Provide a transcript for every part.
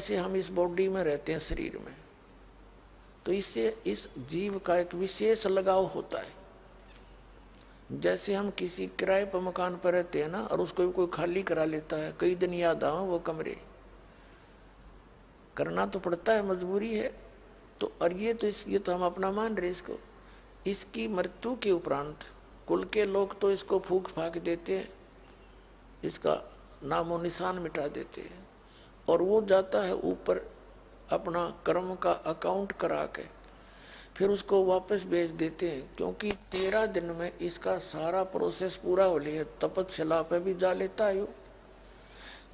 जैसे हम इस बॉडी में रहते हैं, शरीर में, तो इससे इस जीव का एक विशेष लगाव होता है। जैसे हम किसी किराए पर मकान पर रहते हैं ना, और उसको भी कोई खाली करा लेता है, कई दिन याद आवा वो कमरे, करना तो पड़ता है, मजबूरी है। तो और ये तो हम अपना मान रहे इसको। इसकी मृत्यु के उपरांत कुल के लोग तो इसको फूंक फाक देते हैं, इसका नामो निशान मिटा देते हैं, और वो जाता है ऊपर अपना कर्म का अकाउंट करा के फिर उसको वापस भेज देते हैं। क्योंकि 13 दिन में इसका सारा प्रोसेस पूरा हो लिया। तपस्या पे भी जा लेता है,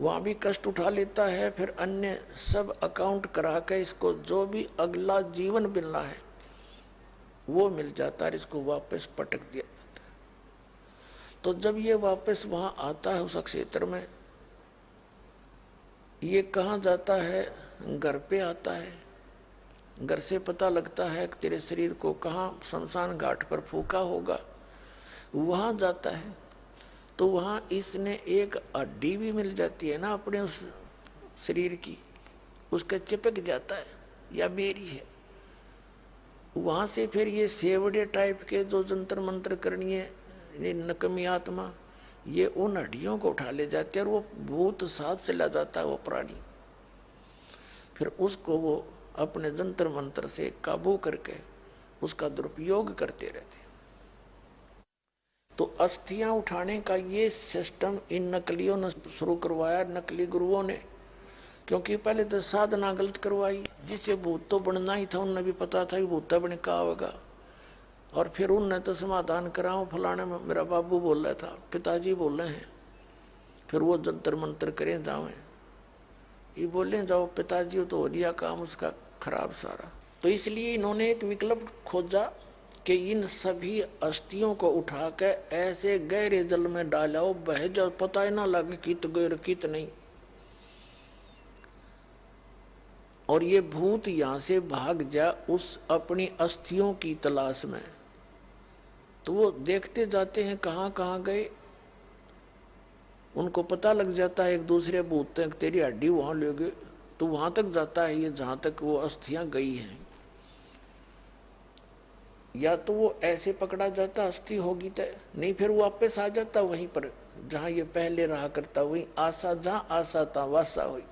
वहां भी कष्ट उठा लेता है, फिर अन्य सब अकाउंट करा के इसको जो भी अगला जीवन मिलना है वो मिल जाता है, इसको वापस पटक दिया जाता है। तो जब ये वापस वहां आता है उस क्षेत्र में, ये कहां जाता है? घर पे आता है। घर से पता लगता है कि तेरे शरीर को कहां शमशान घाट पर फूका होगा, वहां जाता है। तो वहां इसने एक हड्डी भी मिल जाती है ना अपने उस शरीर की, उसके चिपक जाता है, या मेरी है। वहां से फिर ये सेवड़े टाइप के जो जंतर मंत्र करनी नकमी आत्मा, ये उन हड्डियों को उठा ले जाते हैं, और वो भूत साथ चला जाता है वो प्राणी। फिर उसको वो अपने जंतर मंत्र से काबू करके उसका दुरुपयोग करते रहते। तो अस्थियां उठाने का ये सिस्टम इन नकलियों ने शुरू करवाया, नकली गुरुओं ने। क्योंकि पहले तो साधना गलत करवाई, जिसे भूत तो बनना ही था, उन्हें भी पता था कि भूत बने का होगा। और फिर उनने तो समाधान कराओ, फलाने में मेरा बाबू बोल रहा था, पिताजी बोल रहे हैं, फिर वो जंतर मंत्र करें जाओ, ये बोले जाओ पिताजी, तो हो दिया काम उसका खराब सारा। तो इसलिए इन्होंने एक विकल्प खोजा कि इन सभी अस्थियों को उठाकर ऐसे गहरे जल में डालो, बह जाओ, पता ही ना लगे कित गैर कित नहीं। और ये भूत यहां से भाग जा उस अपनी अस्थियों की तलाश में। तो वो देखते जाते हैं कहां कहां गए, उनको पता लग जाता है एक दूसरे भूत तक, तेरी हड्डी वहां ले गए, तो वहां तक जाता है ये जहां तक वो अस्थियां गई हैं। या तो वो ऐसे पकड़ा जाता अस्थि होगी तो नहीं, फिर वो वापस आ जाता वहीं पर जहां ये पहले रहा करता, वहीं आशा, जहां आशा था वासा हुई।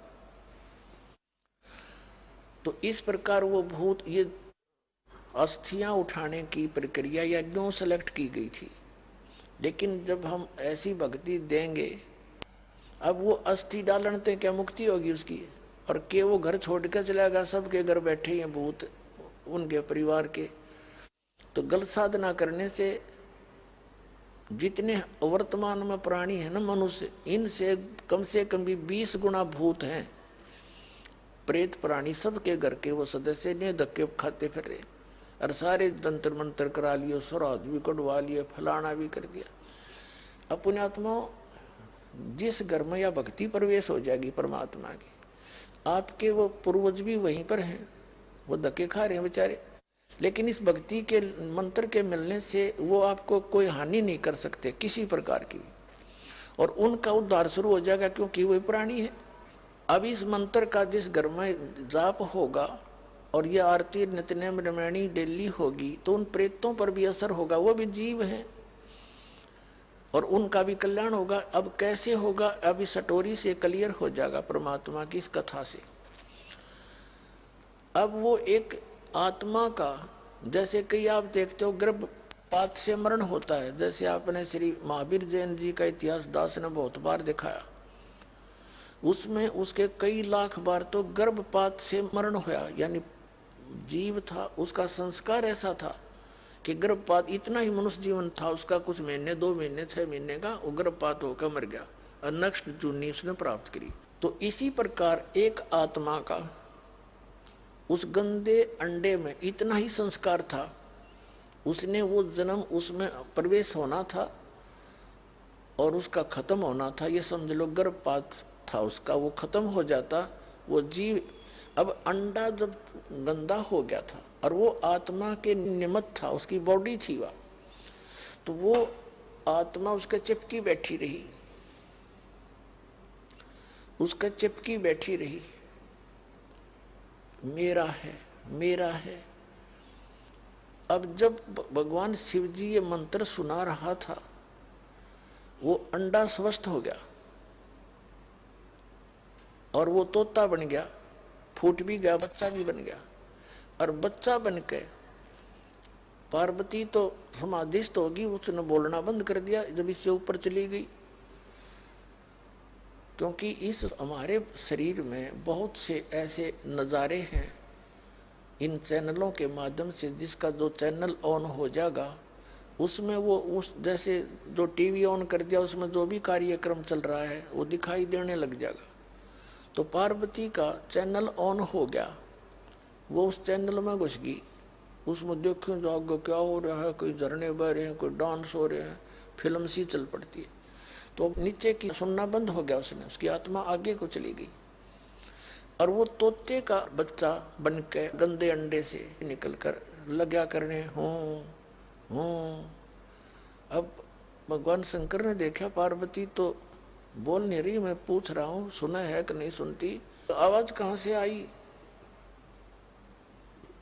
तो इस प्रकार वो भूत ये अस्थियां उठाने की प्रक्रिया या न्यू सेलेक्ट की गई थी। लेकिन जब हम ऐसी भक्ति देंगे, अब वो अस्थि डालने क्या मुक्ति होगी उसकी? और के वो घर छोड़कर चलेगा, सबके घर बैठे हैं भूत उनके परिवार के। तो गलत साधना करने से जितने वर्तमान में प्राणी है ना मनुष्य, इनसे कम भी 20 गुना भूत हैं। प्रेत प्राणी सबके घर के वो सदस्य ने धक्के खाते फिर रहे, और सारे तंत्र मंत्र करा लिए, श्राद्ध भी कटवा लिए, फलाना भी कर दिया। अपने आत्मा जिस घर में या भक्ति प्रवेश हो जाएगी परमात्मा की, आपके वो पूर्वज भी वहीं पर हैं, वो धक्के खा रहे हैं बेचारे। लेकिन इस भक्ति के मंत्र के मिलने से वो आपको कोई हानि नहीं कर सकते किसी प्रकार की, और उनका उद्धार शुरू हो जाएगा, क्योंकि वो प्राणी है। अब इस मंत्र का जिस घर में जाप होगा और ये आरती नित्यनेम रामायणी डेली होगी, तो उन प्रेतों पर भी असर होगा, वो भी जीव है और उनका भी कल्याण होगा। अब कैसे होगा? अब इस स्टोरी से क्लियर हो जाएगा, परमात्मा की इस कथा से। अब वो एक आत्मा का, जैसे कई आप देखते हो गर्भपात से मरण होता है, जैसे आपने श्री महावीर जैन जी का इतिहास दास ने बहुत बार दिखाया, उसमें उसके कई लाख बार तो गर्भपात से मरण हुआ। यानी जीव था, उसका संस्कार ऐसा था कि गर्भपात, इतना ही मनुष्य जीवन था उसका, कुछ महीने 2 महीने 6 महीने का, वो गर्भपात होकर मर गया और नेक्स्ट जूनी उसने प्राप्त करी। तो इसी प्रकार एक आत्मा का उस गंदे अंडे में इतना ही संस्कार था, उसने वो जन्म उसमें प्रवेश होना था और उसका खत्म होना था। ये समझ लो गर्भपात था उसका, वो खत्म हो जाता वो जीव। अब अंडा जब गंदा हो गया था और वो आत्मा के निमित्त था, उसकी बॉडी थी वह, तो वो आत्मा उसका चिपकी बैठी रही, उसका चिपकी बैठी रही। मेरा है, मेरा है। अब जब भगवान शिव जी ये मंत्र सुना रहा था, वो अंडा स्वस्थ हो गया और वो तोता बन गया, फूट भी गया, बच्चा भी बन गया। और बच्चा बन के पार्वती तो समाधिस्थ होगी, उसने बोलना बंद कर दिया जब इससे ऊपर चली गई। क्योंकि इस हमारे शरीर में बहुत से ऐसे नजारे हैं इन चैनलों के माध्यम से, जिसका जो चैनल ऑन हो जाएगा उसमें वो उस जैसे जो टीवी ऑन कर दिया उसमें जो भी कार्यक्रम चल रहा है वो दिखाई देने लग जाएगा। तो पार्वती का चैनल ऑन हो गया, वो उस चैनल में घुस गई, उसमें देखो जो आगे क्या हो रहा है, कोई झरने बह रहे हैं, कोई डांस हो रहे हैं, फिल्म सी चल पड़ती है। तो नीचे की सुनना बंद हो गया, उसने, उसकी आत्मा आगे को चली गई और वो तोते का बच्चा बन के गंदे अंडे से निकलकर लगा करने हूं। अब भगवान शंकर ने देखा पार्वती तो बोल नहीं रही, मैं पूछ रहा हूं सुना है कि नहीं सुनती, तो आवाज कहां से आई?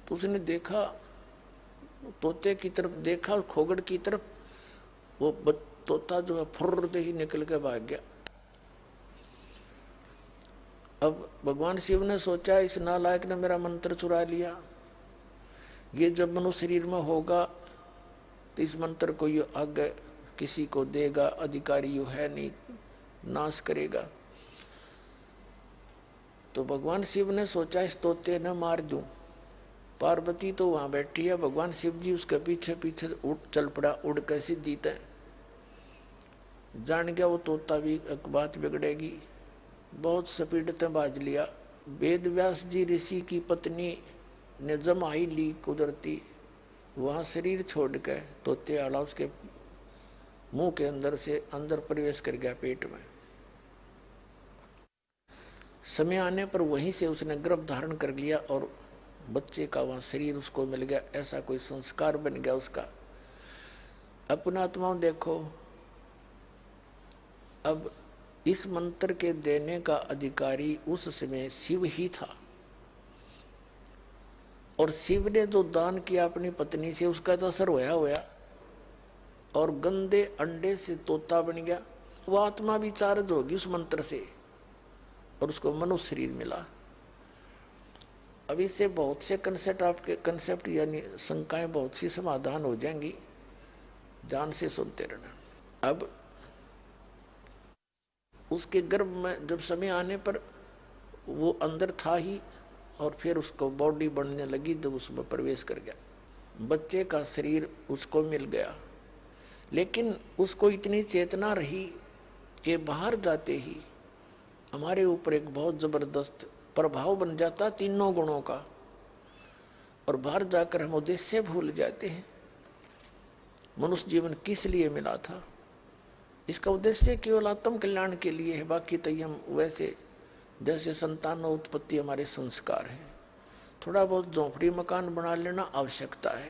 तो उसने देखा, तोते की तरफ देखा, खोगड़ की तरफ, वो तोता जो है फुर्र ही निकल के भाग गया। अब भगवान शिव ने सोचा इस नालायक ने मेरा मंत्र चुरा लिया, ये जब मनुष्य शरीर में होगा तो इस मंत्र को ये आगे किसी को देगा, अधिकारी यू है नहीं, नाश करेगा। तो भगवान शिव ने सोचा इस तोते न मार दूं। पार्वती तो वहां बैठी है, भगवान शिव जी उसके पीछे पीछे चल पड़ा, उड़ के सीधी तय। जान गया वो तोता भी एक बात बिगड़ेगी, बहुत स्पीड से बाज लिया। वेद व्यास जी ऋषि की पत्नी ने जमाई ली कुदरती, वहां शरीर छोड़ के तोते आला उसके मुंह के अंदर से अंदर प्रवेश कर गया पेट में। समय आने पर वहीं से उसने गर्भ धारण कर लिया और बच्चे का वहां शरीर उसको मिल गया, ऐसा कोई संस्कार बन गया उसका। अपना आत्मा देखो, अब इस मंत्र के देने का अधिकारी उस समय शिव ही था, और शिव ने जो दान किया अपनी पत्नी से उसका तो असर होया और गंदे अंडे से तोता बन गया। वो आत्मा भी चार्ज होगी उस मंत्र से और उसको मनुष्य शरीर मिला। अब इससे बहुत से कंसेप्ट यानी शंकाएं बहुत सी समाधान हो जाएंगी, ध्यान से सुनते रहना। अब उसके गर्भ में जब समय आने पर वो अंदर था ही, और फिर उसको बॉडी बनने लगी जब उसमें प्रवेश कर गया, बच्चे का शरीर उसको मिल गया। लेकिन उसको इतनी चेतना रही कि बाहर जाते ही हमारे ऊपर एक बहुत जबरदस्त प्रभाव बन जाता तीनों गुणों का, और बाहर जाकर हम उद्देश्य भूल जाते हैं। मनुष्य जीवन किस लिए मिला था? इसका उद्देश्य केवल आत्म कल्याण के लिए है। बाकी तो हम वैसे जैसे संतान उत्पत्ति हमारे संस्कार है, थोड़ा बहुत झोंपड़ी मकान बना लेना आवश्यकता है।